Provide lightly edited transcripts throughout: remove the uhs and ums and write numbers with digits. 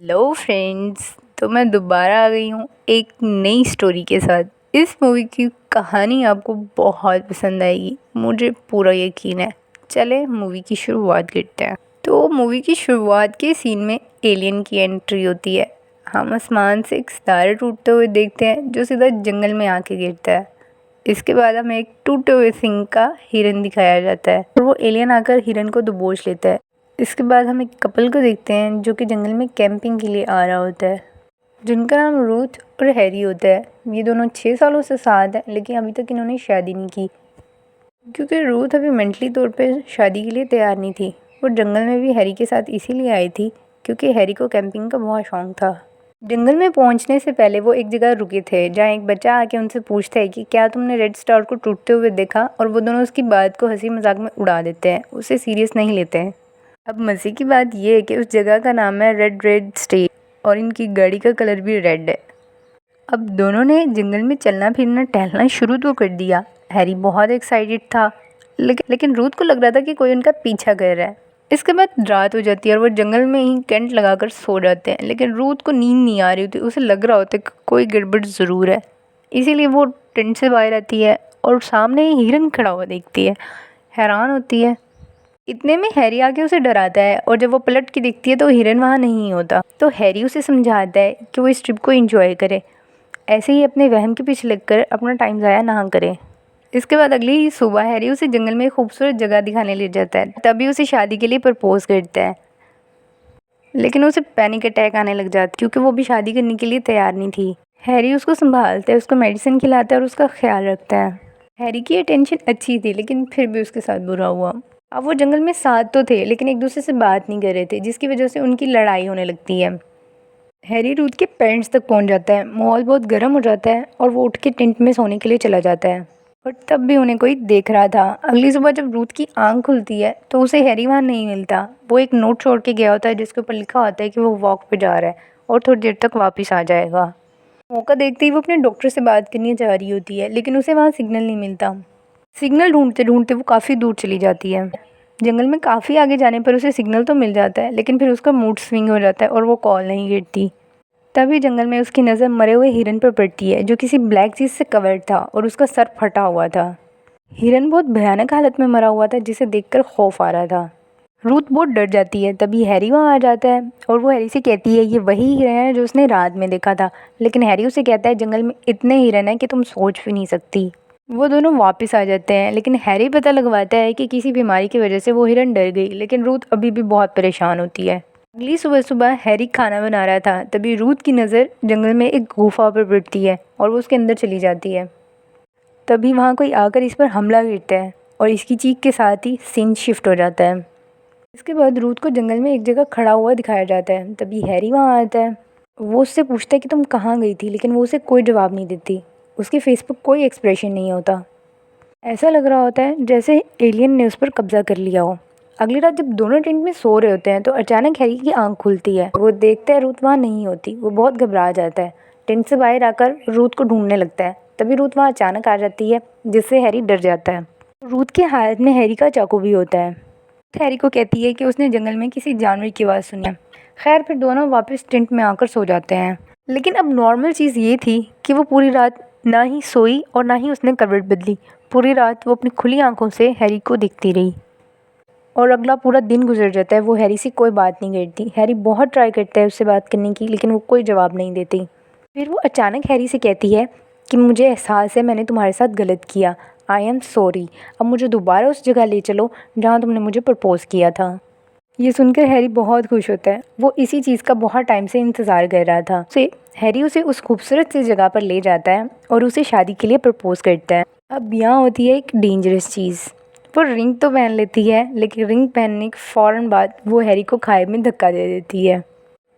Hello friends. तो मैं दोबारा आ गई हूँ एक नई स्टोरी के साथ। इस मूवी की कहानी आपको बहुत पसंद आएगी, मुझे पूरा यकीन है। चले मूवी की शुरुआत करते हैं। तो मूवी की शुरुआत के सीन में एलियन की एंट्री होती है। हम आसमान से एक सितारा टूटते हुए देखते हैं जो सीधा जंगल में आके गिरता है। इसके बाद हमें एक टूटे हुए सिंग का हिरन दिखाया जाता है और वो एलियन आकर हिरन को दबोच लेता है। इसके बाद हम एक कपल को देखते हैं जो कि जंगल में कैंपिंग के लिए आ रहा होता है, जिनका नाम रूथ और हैरी होता है। ये दोनों 6 सालों से साथ हैं, लेकिन अभी तक इन्होंने शादी नहीं की क्योंकि रूथ अभी मेंटली तौर पे शादी के लिए तैयार नहीं थी। वो जंगल में भी हैरी के साथ इसीलिए आई थी क्योंकि हैरी को कैंपिंग का बहुत शौक था। जंगल में पहुंचने से पहले वो एक जगह रुके थे जहाँ एक बच्चा आके उनसे पूछता है कि क्या तुमने रेड स्टार को टूटते हुए देखा, और वो दोनों उसकी बात को हंसी मजाक में उड़ा देते हैं, उसे सीरियस नहीं लेते हैं। अब मज़े की बात यह है कि उस जगह का नाम है रेड स्टेट और इनकी गाड़ी का कलर भी रेड है। अब दोनों ने जंगल में चलना फिरना टहलना शुरू तो कर दिया। हैरी बहुत एक्साइटेड था, लेकिन रूथ को लग रहा था कि कोई उनका पीछा कर रहा है। इसके बाद रात हो जाती है और वो जंगल में ही टेंट लगाकर सो जाते हैं, लेकिन रूथ को नींद नहीं आ रही होती। उसे लग रहा होता है कि कोई गड़बड़ ज़रूर है, इसीलिए वो टेंट से बाहर आती है और सामने ही हिरन खड़ा हुआ देखती है। हैरान होती है। इतने में हैरी आके उसे डराता है और जब वो पलट के देखती है तो हिरन वहाँ नहीं होता। तो हैरी उसे समझाता है कि वो इस ट्रिप को एंजॉय करे, ऐसे ही अपने वहम के पीछे लगकर अपना टाइम ज़ाया ना करे। इसके बाद अगली ही सुबह हैरी उसे जंगल में एक खूबसूरत जगह दिखाने ले जाता है। तभी उसे शादी के लिए प्रपोज करता है, लेकिन उसे पैनिक अटैक आने लग जाता है क्योंकि वो भी शादी करने के लिए तैयार नहीं थी। हैरी उसको संभालता है, उसको मेडिसिन खिलाता है और उसका ख्याल रखता है। हैरी की अटेंशन अच्छी थी, लेकिन फिर भी उसके साथ बुरा हुआ। अब वो जंगल में साथ तो थे, लेकिन एक दूसरे से बात नहीं कर रहे थे, जिसकी वजह से उनकी लड़ाई होने लगती है। हैरी रूथ के पेरेंट्स तक पहुंच जाता है। माहौल बहुत गर्म हो जाता है और वो उठ के टेंट में सोने के लिए चला जाता है, और तब भी उन्हें कोई देख रहा था। अगली सुबह जब रूथ की आंख खुलती है तो उसे हैरी वहाँ नहीं मिलता। वो एक नोट छोड़ के गया होता है जिसके ऊपर लिखा होता है कि वो वॉक पे जा रहा है और थोड़ी देर तक वापस आ जाएगा। मौका देखते ही वो अपने डॉक्टर से बात करने जा रही होती है, लेकिन उसे वहाँ सिग्नल नहीं मिलता। सिग्नल ढूंढते ढूंढते वो काफ़ी दूर चली जाती है। जंगल में काफ़ी आगे जाने पर उसे सिग्नल तो मिल जाता है, लेकिन फिर उसका मूड स्विंग हो जाता है और वो कॉल नहीं गिरती। तभी जंगल में उसकी नज़र मरे हुए हिरन पर पड़ती है जो किसी ब्लैक चीज़ से कवर्ड था और उसका सर फटा हुआ था। हिरन बहुत भयानक हालत में मरा हुआ था, जिसे देखकर खौफ आ रहा था। रूथ बहुत डर जाती है। तभी हैरी वहाँ आ जाता है और वो हैरी से कहती है ये वही हिरन है जो उसने रात में देखा था। लेकिन हैरी उसे कहता है जंगल में इतने हिरन हैं कि तुम सोच भी नहीं सकती। वो दोनों वापस आ जाते हैं, लेकिन हैरी पता लगवाता है कि किसी बीमारी की वजह से वो हिरन डर गई, लेकिन रूथ अभी भी बहुत परेशान होती है। अगली सुबह सुबह हैरी खाना बना रहा था, तभी रूथ की नज़र जंगल में एक गुफा पर पड़ती है और वो उसके अंदर चली जाती है। तभी वहाँ कोई आकर इस पर हमला करता है और इसकी चीख के साथ ही सीन शिफ्ट हो जाता है। इसके बाद रूथ को जंगल में एक जगह खड़ा हुआ दिखाया जाता है। तभी हैरी वहाँ आता है। वो उससे पूछता है कि तुम कहाँ गई थी, लेकिन वो उसे कोई जवाब नहीं देती। उसके फेस पर कोई एक्सप्रेशन नहीं होता। ऐसा लग रहा होता है जैसे एलियन ने उस पर कब्जा कर लिया हो। अगली रात जब दोनों टेंट में सो रहे होते हैं तो अचानक हैरी की आंख खुलती है। वो देखता है रूथ वहाँ नहीं होती। वो बहुत घबरा जाता है। टेंट से बाहर आकर रूथ को ढूंढने लगता है। तभी रूथ वहाँ अचानक आ जाती है, जिससे हैरी डर जाता है। रूथ के हाथ में हैरी का चाकू भी होता है। हैरी को कहती है कि उसने जंगल में किसी जानवर की आवाज़ सुनी है। खैर फिर दोनों वापस टेंट में आकर सो जाते हैं। लेकिन अब नॉर्मल चीज़ ये थी कि वो पूरी रात ना ही सोई और ना ही उसने करवट बदली। पूरी रात वो अपनी खुली आंखों से हैरी को देखती रही और अगला पूरा दिन गुजर जाता है। वो हैरी से कोई बात नहीं करती। हैरी बहुत ट्राई करता है उससे बात करने की, लेकिन वो कोई जवाब नहीं देती। फिर वो अचानक हैरी से कहती है कि मुझे एहसास है मैंने तुम्हारे साथ गलत किया। I am sorry. अब मुझे दोबारा उस जगह ले चलो जहाँ तुमने मुझे प्रपोज़ किया था। ये सुनकर हैरी बहुत खुश होता है। वो इसी चीज़ का बहुत टाइम से इंतज़ार कर रहा था। हैरी उसे उस खूबसूरत सी जगह पर ले जाता है और उसे शादी के लिए प्रपोज़ करता है। अब यहाँ होती है एक डेंजरस चीज़। वो रिंग तो पहन लेती है, लेकिन रिंग पहनने के फ़ौरन बाद वो हैरी को खाई में धक्का दे देती है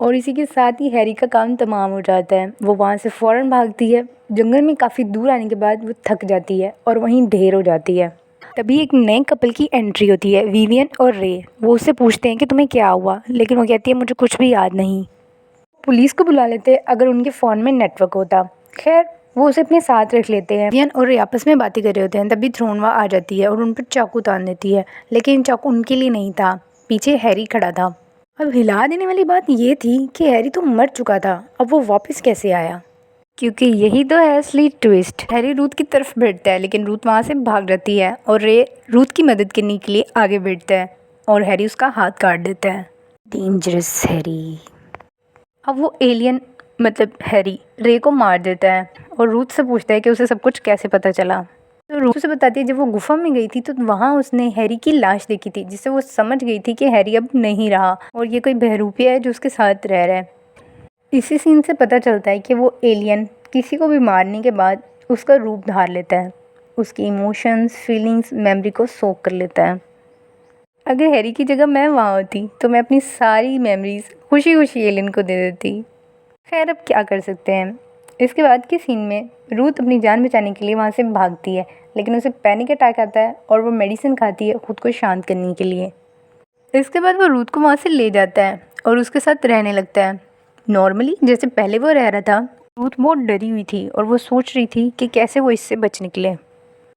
और इसी के साथ ही हैरी का काम तमाम हो जाता है। वो वहाँ से फ़ौरन भागती है। जंगल में काफ़ी दूर आने के बाद वो थक जाती है और वहीं ढेर हो जाती है। तभी एक नए कपल की एंट्री होती है, विवियन और रे। वो उससे पूछते हैं कि तुम्हें क्या हुआ, लेकिन वो कहती है मुझे कुछ भी याद नहीं। पुलिस को बुला लेते अगर उनके फ़ोन में नेटवर्क होता। खैर वो उसे अपने साथ रख लेते हैं। विवियन और रे आपस में बातें कर रहे होते हैं। तभी थ्रोनवा आ जाती है और उन पर चाकू तान देती है, लेकिन चाकू उनके लिए नहीं था, पीछे हैरी खड़ा था। अब हिला देने वाली बात ये थी कि हैरी तो मर चुका था, अब वो वापस कैसे आया? क्योंकि यही तो है असली ट्विस्ट। हैरी रूथ की तरफ बढ़ता है लेकिन रूथ वहाँ से भाग जाती है और रे रूथ की मदद करने के लिए आगे बढ़ता है और हैरी उसका हाथ काट देता है। Dangerous Harry. अब वो एलियन मतलब हैरी रे को मार देता है और रूथ से पूछता है कि उसे सब कुछ कैसे पता चला। तो रूथ से बताती है जब वो गुफा में गई थी तो वहाँ उसने हैरी की लाश देखी थी, जिससे वो समझ गई थी कि हैरी अब नहीं रहा और ये कोई बहरूपिया है जो उसके साथ रह रहा है। इसी सीन से पता चलता है कि वो एलियन किसी को भी मारने के बाद उसका रूप धार लेता है, उसकी इमोशंस, फीलिंग्स, मेमोरी को सोक कर लेता है। अगर हैरी की जगह मैं वहाँ होती तो मैं अपनी सारी मेमोरीज खुशी खुशी एलियन को दे देती। खैर अब क्या कर सकते हैं। इसके बाद के सीन में रूथ अपनी जान बचाने के लिए वहाँ से भागती है लेकिन उसे पैनिक अटैक आता है और वो मेडिसिन खाती है खुद को शांत करने के लिए। इसके बाद वो रूथ को वहाँ से ले जाता है और उसके साथ रहने लगता है नॉर्मली जैसे पहले वो रह रहा था। रूथ बहुत डरी हुई थी और वो सोच रही थी कि कैसे वो इससे बच निकले।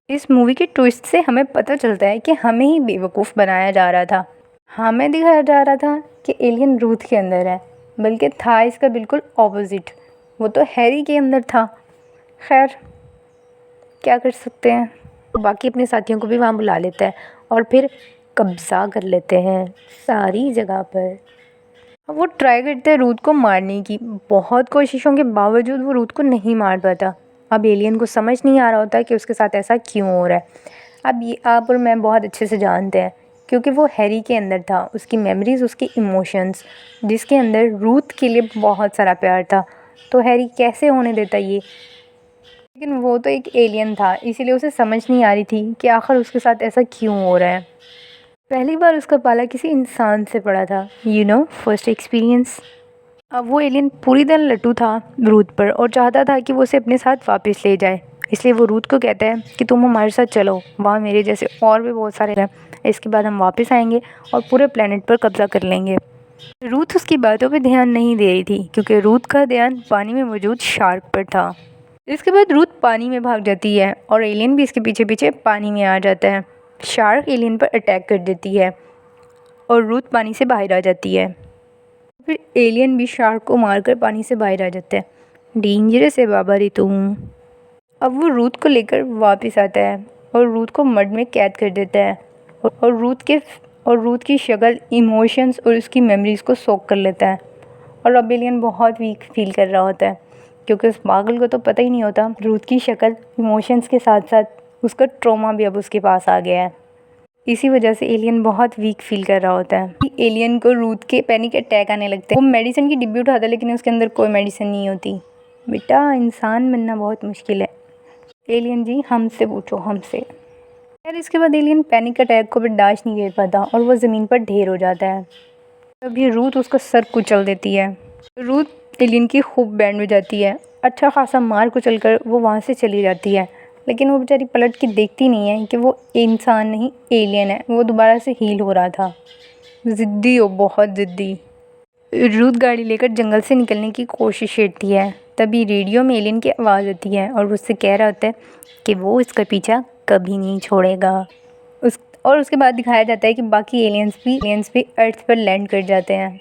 इस मूवी के ट्विस्ट से हमें पता चलता है कि हमें ही बेवकूफ़ बनाया जा रहा था। हमें दिखाया जा रहा था कि एलियन रूथ के अंदर है, बल्कि था इसका बिल्कुल ऑपोजिट, वो तो हैरी के अंदर था। खैर क्या कर सकते हैं। तो बाकी अपने साथियों को भी वहाँ बुला लेता है और फिर कब्ज़ा कर लेते हैं सारी जगह पर। अब वो ट्राई करते हैं रूथ को मारने की, बहुत कोशिशों के बावजूद वो रूथ को नहीं मार पाता। अब एलियन को समझ नहीं आ रहा होता कि उसके साथ ऐसा क्यों हो रहा है। अब ये आप और मैं बहुत अच्छे से जानते हैं क्योंकि वो हैरी के अंदर था, उसकी मेमोरीज़, उसकी इमोशंस, जिसके अंदर रूथ के लिए बहुत सारा प्यार था। तो हैरी कैसे होने देता ये। लेकिन वो तो एक एलियन था, इसीलिए उसे समझ नहीं आ रही थी कि आखिर उसके साथ ऐसा क्यों हो रहा है। पहली बार उसका पाला किसी इंसान से पड़ा था, फर्स्ट एक्सपीरियंस। अब वो एलियन पूरी तरह लट्टू था रूथ पर और चाहता था कि वो उसे अपने साथ वापस ले जाए। इसलिए वो रूथ को कहता है कि तुम हमारे साथ चलो, वहाँ मेरे जैसे और भी बहुत सारे हैं। इसके बाद हम वापस आएंगे और पूरे प्लेनेट पर कब्जा कर लेंगे। रूथ उसकी बातों पे ध्यान नहीं दे रही थी क्योंकि रूथ का ध्यान पानी में मौजूद शार्क पर था। इसके बाद रूथ पानी में भाग जाती है और एलियन भी इसके पीछे पीछे पानी में आ जाता है। शार्क एलियन पर अटैक कर देती है और रूथ पानी से बाहर आ जाती है। फिर एलियन भी शार्क को मारकर पानी से बाहर आ जाता है। डेंजरस है बाबा रे तुम। अब वो रूथ को लेकर वापस आता है और रूथ को मड में कैद कर देता है और रूथ की शक्ल, इमोशंस और उसकी मेमोरीज़ को सोक कर लेता है। और अब एलियन बहुत वीक फील कर रहा होता है क्योंकि उस पागल को तो पता ही नहीं होता रूथ की शक्ल, इमोशंस के साथ साथ उसका ट्रॉमा भी अब उसके पास आ गया है। इसी वजह से एलियन बहुत वीक फील कर रहा होता है। एलियन को रूथ के पैनिक अटैक आने लगते हैं। वो मेडिसिन की डिब्बी उठाता है लेकिन उसके अंदर कोई मेडिसिन नहीं होती। बेटा इंसान बनना बहुत मुश्किल है। एलियन जी हमसे पूछो, हमसे। यार इसके बाद एलियन पैनिक अटैक को बर्दाश्त नहीं कर पाता और वो ज़मीन पर ढेर हो जाता है। तभी रूथ उसका सर कुचल देती है। रूथ एलियन की खूब बैंड हो जाती है। अच्छा खासा मार कुचल कर वो वहाँ से चली जाती है लेकिन वो बेचारी पलट के देखती नहीं है कि वो इंसान नहीं एलियन है। वो दोबारा से हील हो रहा था। ज़िद्दी हो, बहुत ज़िद्दी। रूथ गाड़ी लेकर जंगल से निकलने की कोशिश करती है। तभी रेडियो में एलियन की आवाज़ आती है और वो उससे कह रहा होता है कि वो इसका पीछा कभी नहीं छोड़ेगा। उसके बाद दिखाया जाता है कि बाकी एलियंस भी अर्थ पर लैंड कर जाते हैं।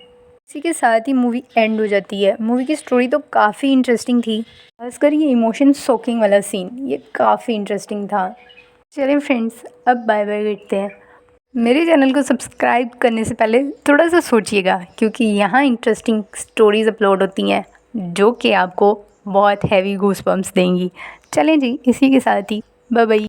इसी के साथ ही मूवी एंड हो जाती है। मूवी की स्टोरी तो काफ़ी इंटरेस्टिंग थी, खासकर ये इमोशन सोकिंग वाला सीन, ये काफ़ी इंटरेस्टिंग था। चलिए फ्रेंड्स, अब बाय बाय करते हैं। मेरे चैनल को सब्सक्राइब करने से पहले थोड़ा सा सोचिएगा क्योंकि यहाँ इंटरेस्टिंग स्टोरीज़ अपलोड होती हैं जो कि आपको बहुत हैवी गूज़बम्प्स देंगी। चलें जी, इसी के साथ ही बाय बाय।